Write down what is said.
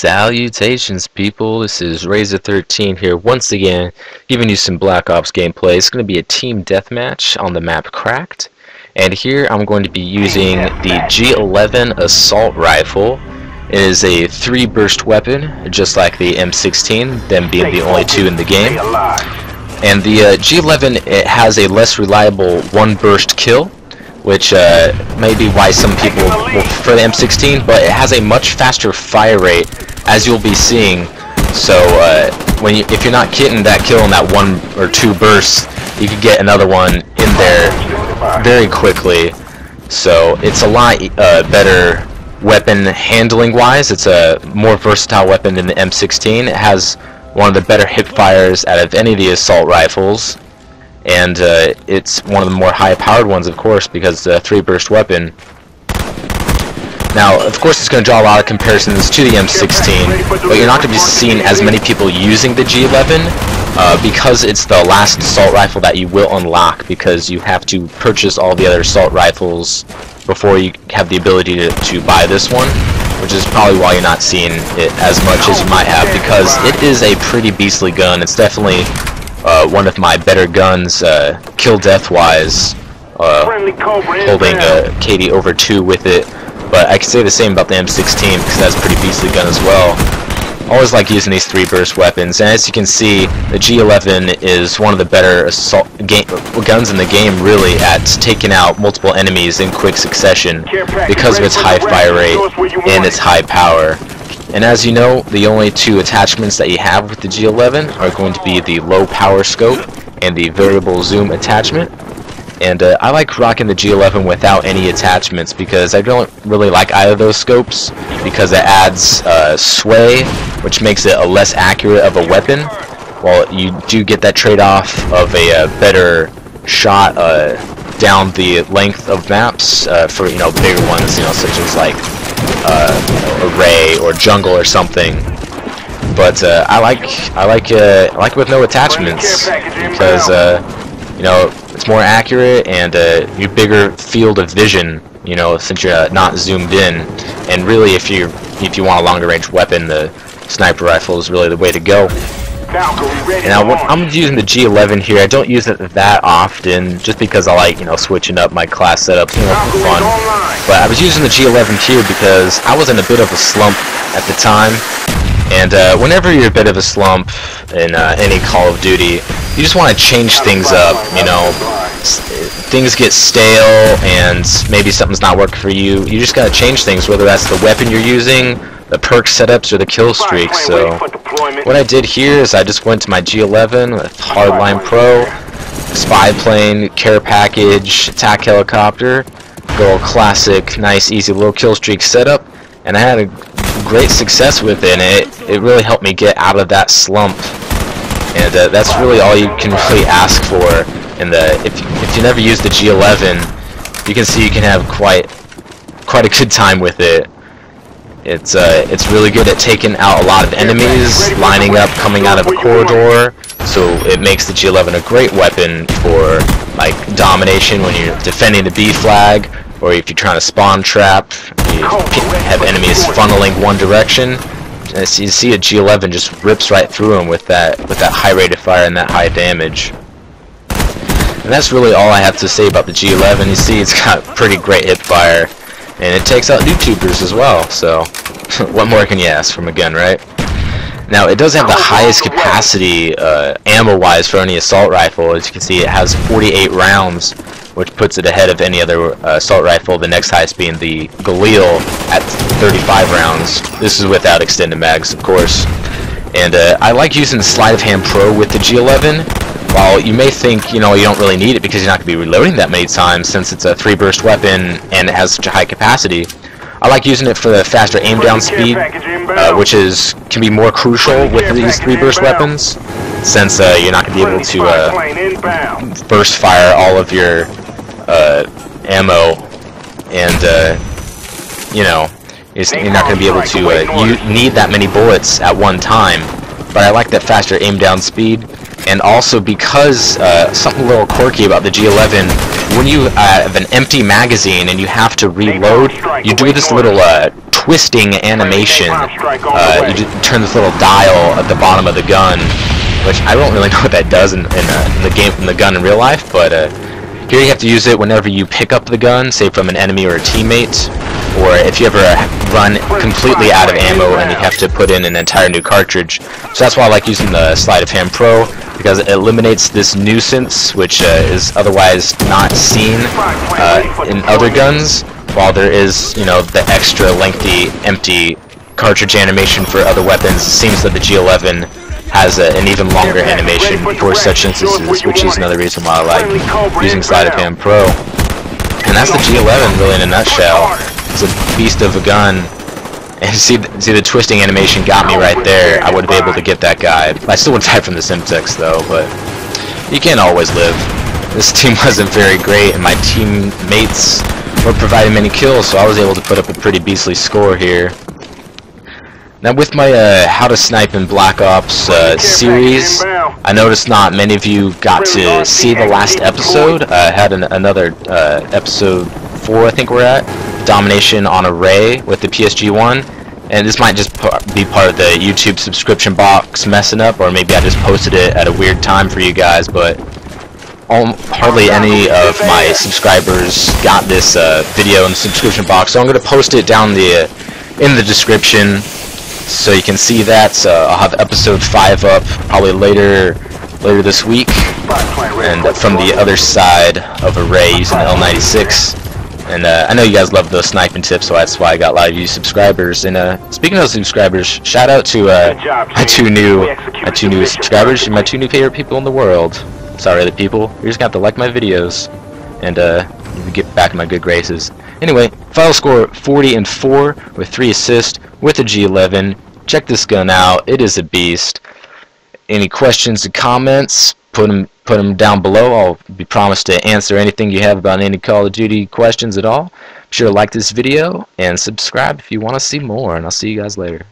Salutations, people. This is Razor13 here once again, giving you some Black Ops gameplay. It's going to be a team deathmatch on the map Cracked, and here I'm going to be using the G11 assault rifle. It is a 3-burst weapon, just like the M16, them being the only two in the game. And the G11, it has a less reliable 1-burst kill, which may be why some people will prefer the M16, but it has a much faster fire rate, as you'll be seeing. So if you're not getting that kill in that 1 or 2 bursts, you could get another one in there very quickly. So it's a lot better weapon handling wise. It's a more versatile weapon than the M16. It has one of the better hip fires out of any of the assault rifles. And it's one of the more high-powered ones, of course, because it's a 3-burst weapon. Now, of course, it's going to draw a lot of comparisons to the M16, but you're not going to be seeing as many people using the G11 because it's the last assault rifle that you will unlock, because you have to purchase all the other assault rifles before you have the ability to buy this one, which is probably why you're not seeing it as much as you might have, because it is a pretty beastly gun. It's definitely one of my better guns, kill death wise, holding a KD over 2 with it. But I can say the same about the M16 because that's a pretty beastly gun as well. Always like using these 3-burst weapons, and as you can see, the G11 is one of the better assault guns in the game, really, at taking out multiple enemies in quick succession because of its high fire rate and its high power. And as you know, the only 2 attachments that you have with the G11 are going to be the low power scope and the variable zoom attachment. And I like rocking the G11 without any attachments because I don't really like either of those scopes, because it adds sway, which makes it a less accurate of a weapon, while you do get that trade-off of a better shot down the length of maps for bigger ones, such as like array or jungle or something. But I like with no attachments because it's more accurate and you bigger field of vision, since you're not zoomed in. And really, if you want a longer range weapon, the sniper rifle is really the way to go. Now, I'm using the G11 here. I don't use it that often, just because I like, switching up my class setups, for fun. But I was using the G11 here because I was in a bit of a slump at the time. And whenever you're a bit of a slump in any Call of Duty, you just want to change things up, things get stale and maybe something's not working for you. You just gotta change things, whether that's the weapon you're using, the perk setups, or the kill streaks. So what I did here is I just went to my G11 with Hardline Pro, Spy Plane, Care Package, Attack Helicopter, go classic, nice, easy little kill streak setup, and I had a great success with it. And it really helped me get out of that slump. And that's really all you can really ask for. And if you never use the G11, you can see you can have quite a good time with it. It's really good at taking out a lot of enemies, lining up, coming out of a corridor. So it makes the G11 a great weapon for like domination when you're defending the B flag, or if you're trying to spawn trap, you have enemies funneling one direction. As you see, a G11 just rips right through them with that high rate of fire and that high damage. And that's really all I have to say about the G11. You see, it's got pretty great hip fire, and it takes out YouTubers as well. So, what more can you ask from a gun, right? Now, it does have the highest capacity ammo-wise for any assault rifle. As you can see, it has 48 rounds, which puts it ahead of any other assault rifle, the next highest being the Galil at 35 rounds. This is without extended mags, of course. And I like using the Sleight of Hand Pro with the G11. While you may think, you don't really need it because you're not going to be reloading that many times since it's a 3-burst weapon and it has such a high capacity, I like using it for the faster aim down speed, which can be more crucial with these 3-burst weapons, since you're not going to be able to burst fire all of your ammo, and you're not going to be able to need that many bullets at one time. But I like that faster aim down speed, and also because something a little quirky about the G11, when you have an empty magazine and you have to reload, you do this little twisting animation. You just turn this little dial at the bottom of the gun, which I don't really know what that does in the gun in real life, but here you have to use it whenever you pick up the gun, say from an enemy or a teammate, or if you ever run completely out of ammo and you have to put in an entire new cartridge. So that's why I like using the Sleight of Hand Pro, because it eliminates this nuisance, which is otherwise not seen in other guns, while there is, you know, the extra lengthy empty cartridge animation for other weapons. It seems that the G11 has an even longer animation for such instances, which is another reason why I like using Sleight of Hand Pro. And that's the G11 really in a nutshell. It's a beast of a gun. And see the twisting animation got me right there. I would have been able to get that guy. I still would die from the Simtex though, but you can't always live. This team wasn't very great, and my teammates weren't providing many kills, so I was able to put up a pretty beastly score here. Now with my How to Snipe in Black Ops series, I noticed not many of you got to see the last episode. I had another episode 4, I think we're at, Domination on Array with the PSG-1, and this might just be part of the YouTube subscription box messing up, or maybe I just posted it at a weird time for you guys, but hardly any of my subscribers got this video in the subscription box, so I'm going to post it down in the description so you can see that. I'll have episode 5 up probably later this week, and from the other side of Array using the L96. And I know you guys love those sniping tips, so that's why I got a lot of you subscribers. And speaking of subscribers, shout out to my two new subscribers, my 2 new favorite people in the world. Sorry, other people. You're just gonna have to like my videos, and get back in my good graces. Anyway, final score 40-4 with 3 assists with a G11. Check this gun out. It is a beast. Any questions or comments? Put them down below. I'll be promised to answer anything you have about any Call of Duty questions at all. Be sure to like this video and subscribe if you want to see more, and I'll see you guys later.